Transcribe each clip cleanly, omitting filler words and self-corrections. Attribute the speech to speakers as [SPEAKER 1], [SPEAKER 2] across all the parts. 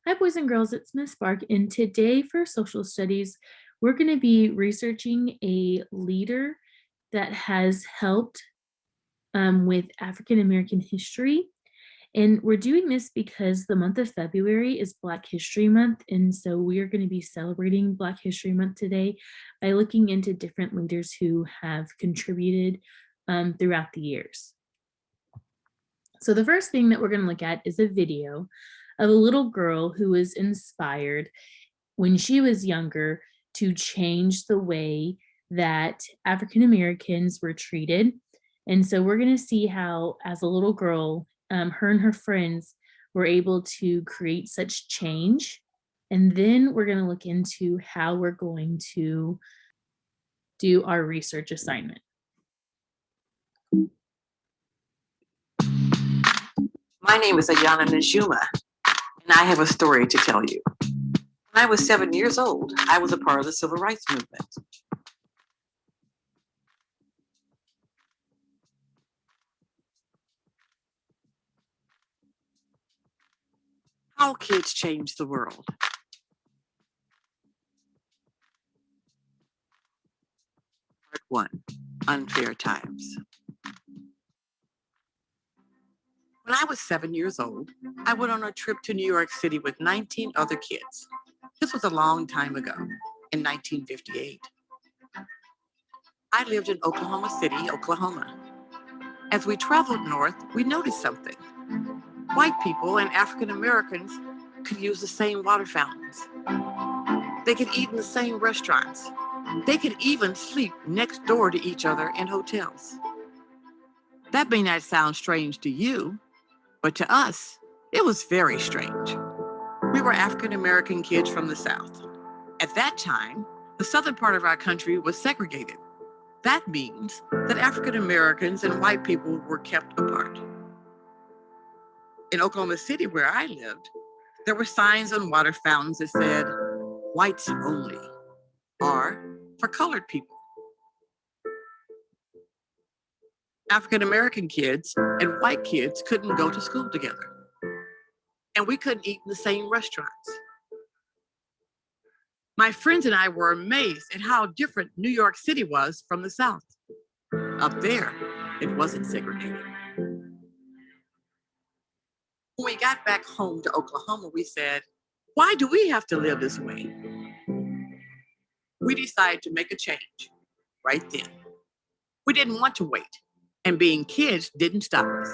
[SPEAKER 1] Hi, boys and girls, it's Miss Spark, and today for social studies, we're going to be researching a leader that has helped with African American history. And we're doing this because the month of February is Black History Month, and so we are going to be celebrating Black History Month today by looking into different leaders who have contributed throughout the years. So the first thing that we're going to look at is a video of a little girl who was inspired when she was younger to change the way that African Americans were treated. And so we're going to see how, as a little girl, her and her friends were able to create such change. And then we're going to look into how we're going to do our research assignment.
[SPEAKER 2] My name is Ayana Najuma, and I have a story to tell you. When I was 7 years old, I was a part of the Civil Rights Movement. How kids change the world. Part 1, Unfair Times. When I was 7 years old, I went on a trip to New York City with 19 other kids. This was a long time ago, in 1958. I lived in Oklahoma City, Oklahoma. As we traveled north, we noticed something. White people and African Americans could use the same water fountains. They could eat in the same restaurants. They could even sleep next door to each other in hotels. That may not sound strange to you, but to us, it was very strange. We were African American kids from the South. At that time, the southern part of our country was segregated. That means that African Americans and white people were kept apart. In Oklahoma City, where I lived, there were signs on water fountains that said, "Whites only," or "for colored people." African American kids and white kids couldn't go to school together, and we couldn't eat in the same restaurants. My friends and I were amazed at how different New York City was from the South. Up there, it wasn't segregated. When we got back home to Oklahoma, we said, "Why do we have to live this way?" We decided to make a change right then. We didn't want to wait, and being kids didn't stop us.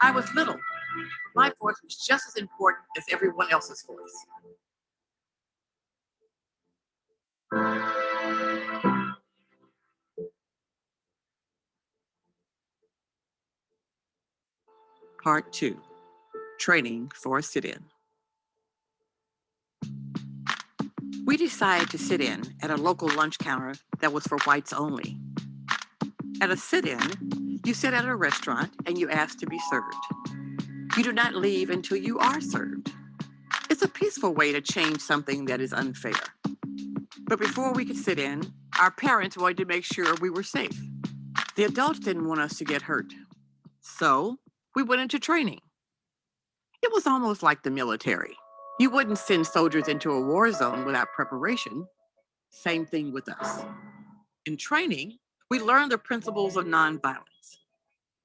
[SPEAKER 2] I was little. My voice was just as important as everyone else's voice. Part 2, Training for a Sit-In. We decided to sit in at a local lunch counter that was for whites only. At a sit-in, you sit at a restaurant and you ask to be served. You do not leave until you are served. It's a peaceful way to change something that is unfair. But before we could sit in, our parents wanted to make sure we were safe. The adults didn't want us to get hurt. So we went into training. It was almost like the military. You wouldn't send soldiers into a war zone without preparation. Same thing with us. In training, we learned the principles of nonviolence.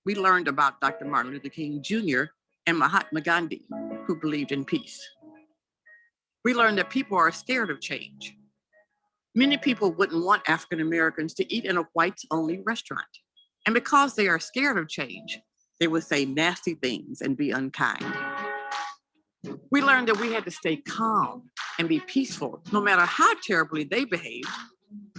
[SPEAKER 2] We learned about Dr. Martin Luther King Jr. and Mahatma Gandhi, who believed in peace. We learned that people are scared of change. Many people wouldn't want African Americans to eat in a whites-only restaurant. And because they are scared of change, they would say nasty things and be unkind. We learned that we had to stay calm and be peaceful, no matter how terribly they behaved.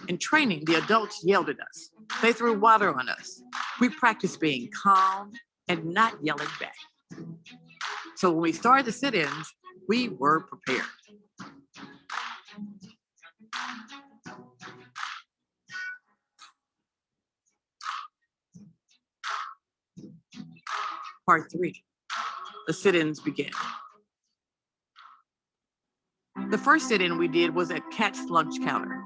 [SPEAKER 2] In training, the adults yelled at us. They threw water on us. We practiced being calm and not yelling back. So when we started the sit-ins, we were prepared. Part 3, the sit-ins began. The first sit-in we did was at Cat's lunch counter.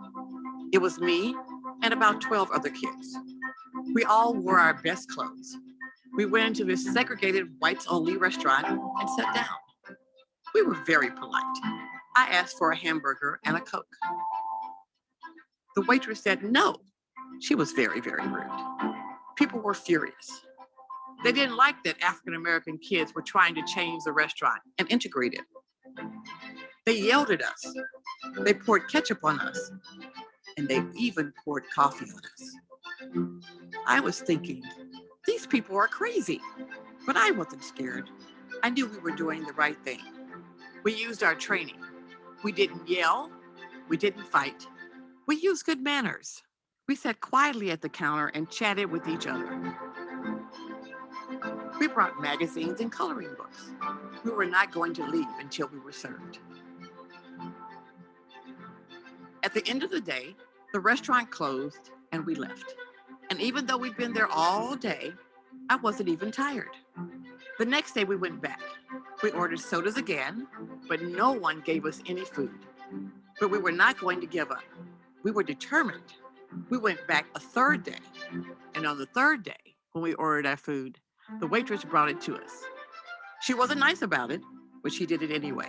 [SPEAKER 2] It was me and about 12 other kids. We all wore our best clothes. We went into this segregated whites-only restaurant and sat down. We were very polite. I asked for a hamburger and a Coke. The waitress said no. She was very, very rude. People were furious. They didn't like that African American kids were trying to change the restaurant and integrate it. They yelled at us. They poured ketchup on us. And they even poured coffee on us. I was thinking, these people are crazy. But I wasn't scared. I knew we were doing the right thing. We used our training. We didn't yell. We didn't fight. We used good manners. We sat quietly at the counter and chatted with each other. We brought magazines and coloring books. We were not going to leave until we were served. At the end of the day, the restaurant closed and we left. And even though we'd been there all day, I wasn't even tired. The next day we went back. We ordered sodas again, but no one gave us any food. But we were not going to give up. We were determined. We went back a third day. And on the third day, when we ordered our food, the waitress brought it to us. She wasn't nice about it, but she did it anyway.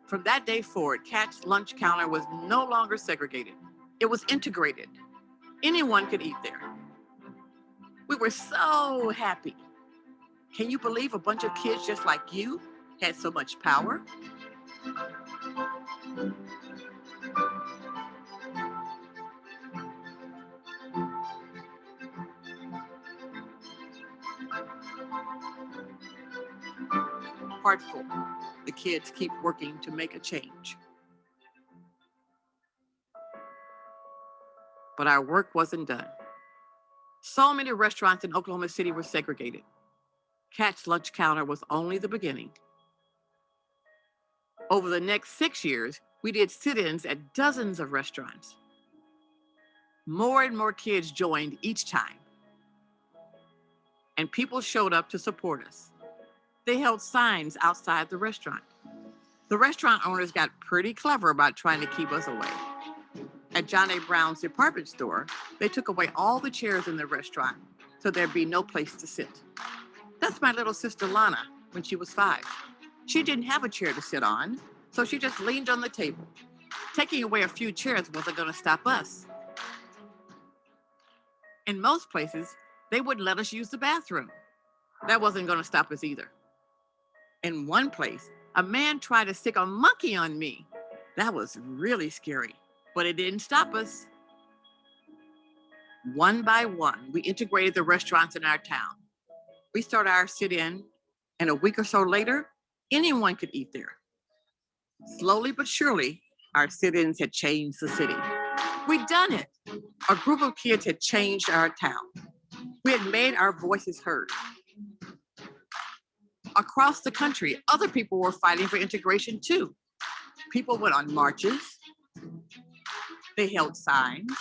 [SPEAKER 2] From that day forward, Cat's lunch counter was no longer segregated. It was integrated. Anyone could eat there. We were so happy. Can you believe a bunch of kids just like you had so much power? Part 4. The kids keep working to make a change. But our work wasn't done. So many restaurants in Oklahoma City were segregated. Cat's lunch counter was only the beginning. Over the next 6 years, we did sit-ins at dozens of restaurants. More and more kids joined each time. And people showed up to support us. They held signs outside the restaurant. The restaurant owners got pretty clever about trying to keep us away. At John A. Brown's department store, they took away all the chairs in the restaurant so there'd be no place to sit. That's my little sister Lana when she was 5. She didn't have a chair to sit on, so she just leaned on the table. Taking away a few chairs wasn't going to stop us. In most places, they wouldn't let us use the bathroom. That wasn't going to stop us either. In one place, a man tried to stick a monkey on me. That was really scary, but it didn't stop us. One by one, we integrated the restaurants in our town. We started our sit-in, and a week or so later, anyone could eat there. Slowly but surely, our sit-ins had changed the city. We'd done it. A group of kids had changed our town. We had made our voices heard. Across the country, other people were fighting for integration too. People went on marches. They held signs.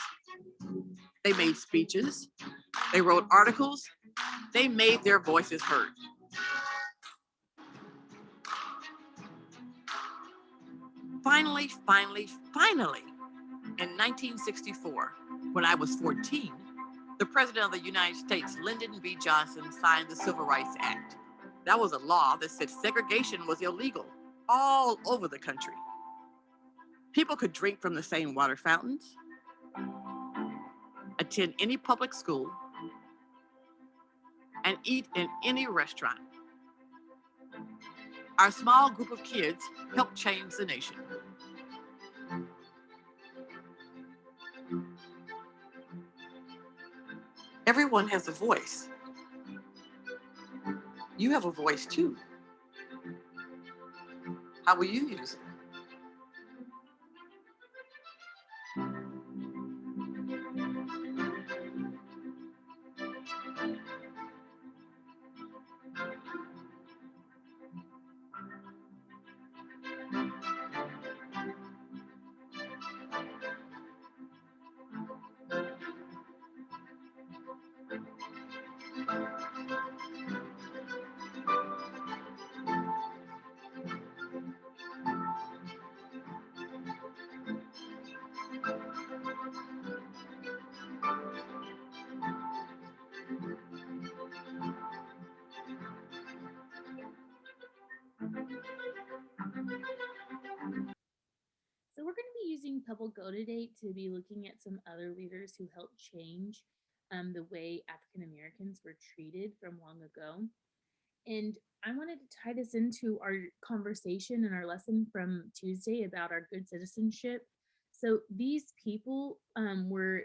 [SPEAKER 2] They made speeches. They wrote articles. They made their voices heard. Finally, in 1964, when I was 14, the President of the United States, Lyndon B. Johnson, signed the Civil Rights Act. That was a law that said segregation was illegal all over the country. People could drink from the same water fountains, attend any public school, and eat in any restaurant. Our small group of kids helped change the nation. Everyone has a voice. You have a voice too. How will you use it?
[SPEAKER 1] Pebble Go today to be looking at some other leaders who helped change the way African Americans were treated from long ago. And I wanted to tie this into our conversation and our lesson from Tuesday about our good citizenship. So these people were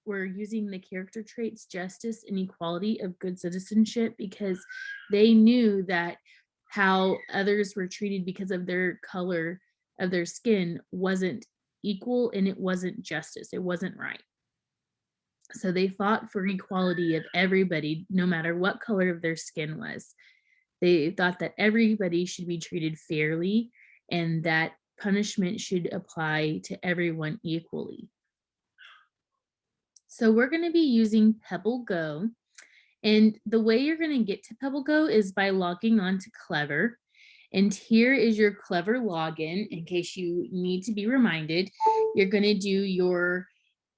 [SPEAKER 1] using the character traits justice and equality of good citizenship because they knew that how others were treated because of their color of their skin wasn't equal and it wasn't justice. It wasn't right. So they fought for equality of everybody, no matter what color of their skin was. They thought that everybody should be treated fairly and that punishment should apply to everyone equally. So we're going to be using Pebble Go. And the way you're going to get to Pebble Go is by logging on to Clever. And here is your Clever login in case you need to be reminded. You're going to do your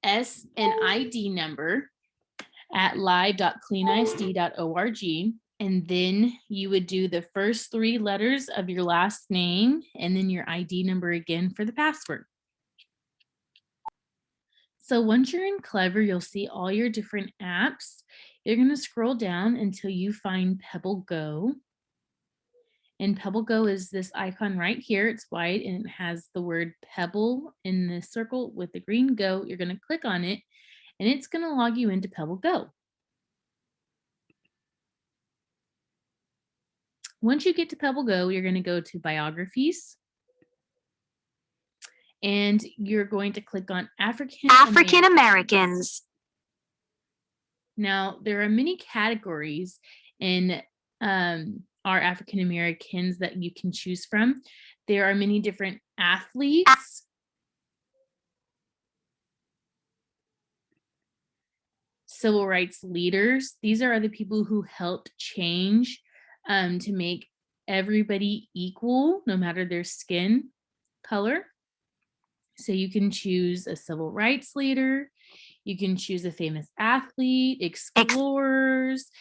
[SPEAKER 1] SNID number at live.cleanisd.org. And then you would do the first 3 letters of your last name and then your ID number again for the password. So once you're in Clever, you'll see all your different apps. You're going to scroll down until you find Pebble Go. And Pebble Go is this icon right here. It's white and it has the word Pebble in the circle with the green Go. You're going to click on it and it's going to log you into Pebble Go. Once you get to Pebble Go, you're going to go to biographies. And you're going to click on African Americans. Now, there are many categories in our African Americans that you can choose from. There are many different athletes, civil rights leaders. These are the people who helped change to make everybody equal, no matter their skin color. So you can choose a civil rights leader, you can choose a famous athlete, explorers,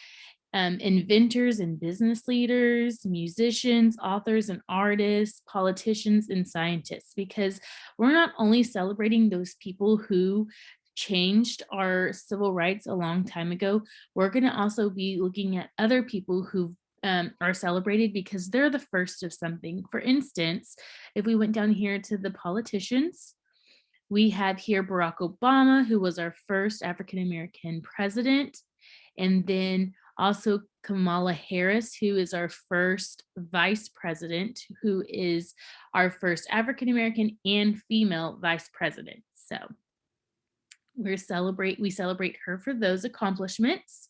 [SPEAKER 1] inventors and business leaders, musicians, authors and artists, politicians and scientists, because we're not only celebrating those people who changed our civil rights a long time ago, we're going to also be looking at other people who are celebrated because they're the first of something. For instance, if we went down here to the politicians, we have here Barack Obama, who was our first African American president, and then also Kamala Harris, who is our first vice president, who is our first African American and female vice president. So we celebrate her for those accomplishments.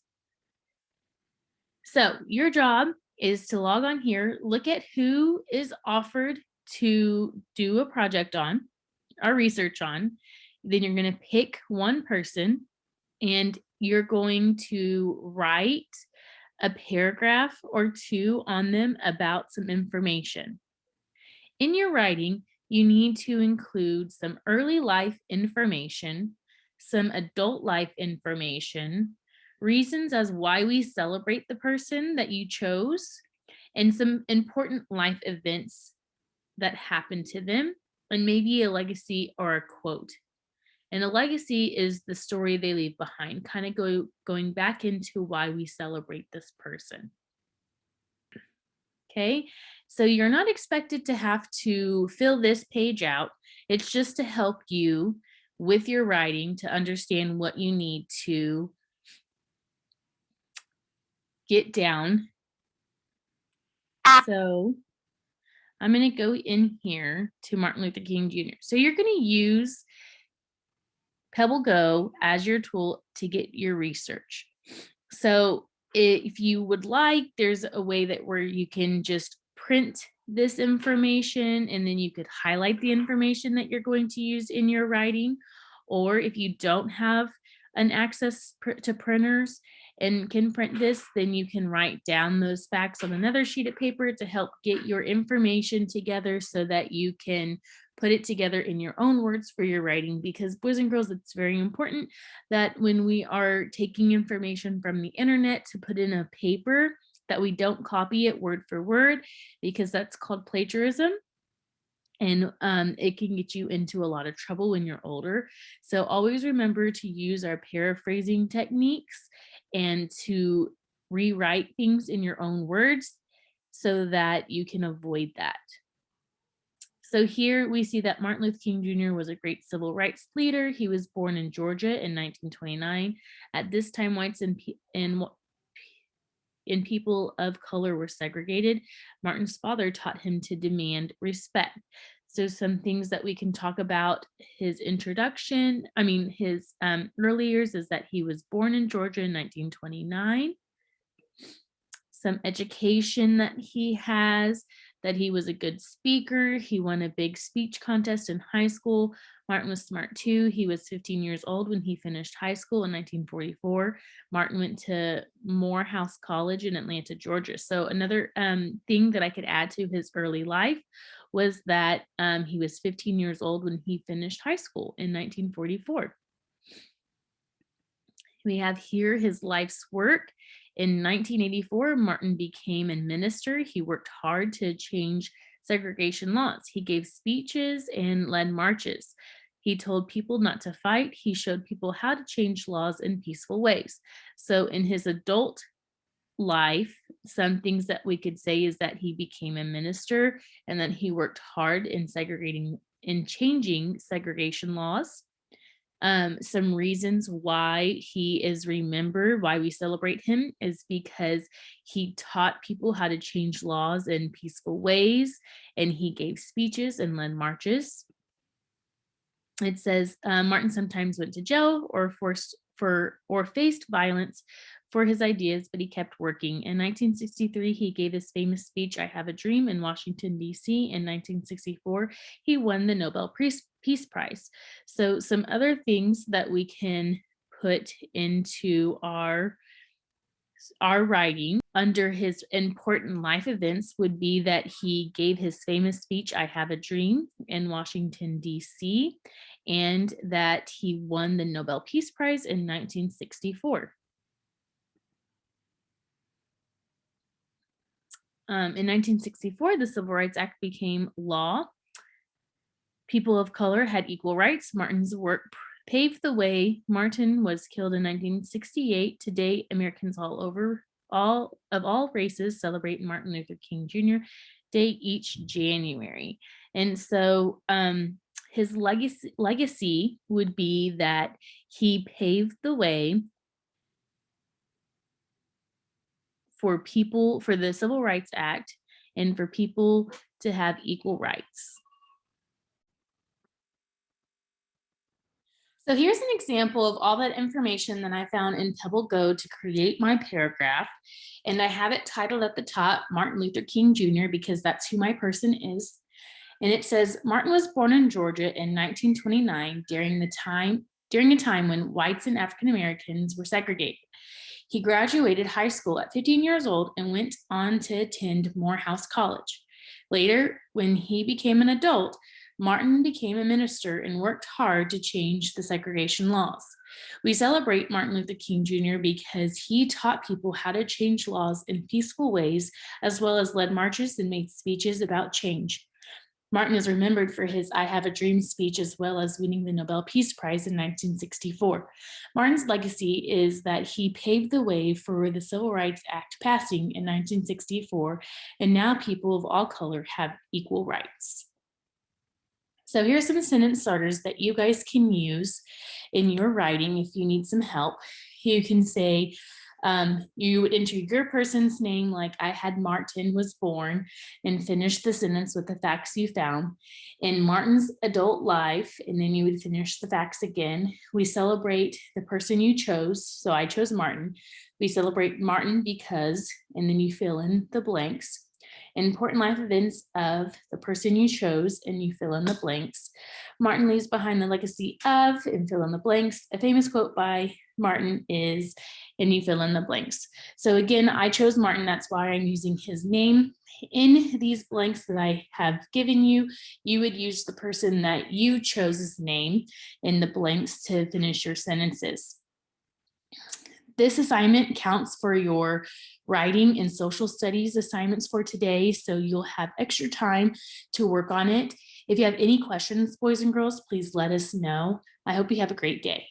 [SPEAKER 1] So your job is to log on here, look at who is offered to do a project on, or research on. Then you're going to pick one person and you're going to write a paragraph or 2 on them about some information. In your writing, you need to include some early life information, some adult life information, reasons as why we celebrate the person that you chose, and some important life events that happened to them, and maybe a legacy or a quote. And a legacy is the story they leave behind, kind of going back into why we celebrate this person. Okay, so you're not expected to have to fill this page out. It's just to help you with your writing to understand what you need to get down. So I'm going to go in here to Martin Luther King Jr. So you're going to use Pebble Go as your tool to get your research. So if you would like, there's a way that where you can just print this information and then you could highlight the information that you're going to use in your writing. Or if you don't have an access to printers and can print this, then you can write down those facts on another sheet of paper to help get your information together so that you can put it together in your own words for your writing. Because boys and girls, it's very important that when we are taking information from the internet to put in a paper, that we don't copy it word for word, because that's called plagiarism. and it can get you into a lot of trouble when you're older. So always remember to use our paraphrasing techniques and to rewrite things in your own words so that you can avoid that. So here we see that Martin Luther King Jr. was a great civil rights leader. He was born in Georgia in 1929. At this time, whites and people of color were segregated. Martin's father taught him to demand respect. So some things that we can talk about his introduction, his early years, is that he was born in Georgia in 1929. Some education that he has, that he was a good speaker. He won a big speech contest in high school. Martin was smart too. He was 15 years old when he finished high school in 1944. Martin went to Morehouse College in Atlanta, Georgia. So another thing that I could add to his early life was that he was 15 years old when he finished high school in 1944. We have here his life's work. In 1984, Martin became a minister. He worked hard to change segregation laws. He gave speeches and led marches. He told people not to fight. He showed people how to change laws in peaceful ways. So in his adult life, some things that we could say is that he became a minister and that he worked hard in changing segregation laws. Some reasons why he is remembered, why we celebrate him, is because he taught people how to change laws in peaceful ways, and he gave speeches and led marches. It says Martin sometimes went to jail or faced violence for his ideas, but he kept working. In 1963, he gave his famous speech, I Have a Dream, in Washington, D.C. In 1964, he won the Nobel Peace Prize. So some other things that we can put into our writing under his important life events would be that he gave his famous speech, I Have a Dream, in Washington, D.C., and that he won the Nobel Peace Prize in 1964. In 1964, the Civil Rights Act became law. People of color had equal rights. Martin's work paved the way. Martin was killed in 1968. Today, Americans all races celebrate Martin Luther King Jr. Day each January. And so his legacy would be that he paved the way for the Civil Rights Act and for people to have equal rights. So here's an example of all that information that I found in PebbleGo to create my paragraph. And I have it titled at the top, Martin Luther King Jr., because that's who my person is. And it says, Martin was born in Georgia in 1929 during a time when whites and African Americans were segregated. He graduated high school at 15 years old and went on to attend Morehouse College. Later, when he became an adult, Martin became a minister and worked hard to change the segregation laws. We celebrate Martin Luther King Jr. because he taught people how to change laws in peaceful ways, as well as led marches and made speeches about change. Martin is remembered for his I Have a Dream speech, as well as winning the Nobel Peace Prize in 1964. Martin's legacy is that he paved the way for the Civil Rights Act passing in 1964, and now people of all color have equal rights. So here's some sentence starters that you guys can use in your writing if you need some help. You can say, you would enter your person's name, like I had Martin was born, and finish the sentence with the facts you found. In Martin's adult life, and then you would finish the facts again. We celebrate the person you chose. So I chose Martin. We celebrate Martin because, and then you fill in the blanks. Important life events of the person you chose, and you fill in the blanks. Martin leaves behind the legacy of, and fill in the blanks. A famous quote by Martin is, and you fill in the blanks. So again, I chose Martin. That's why I'm using his name. In these blanks that I have given you, you would use the person that you chose's name in the blanks to finish your sentences. This assignment counts for your writing and social studies assignments for today, so you'll have extra time to work on it. If you have any questions, boys and girls, please let us know. I hope you have a great day.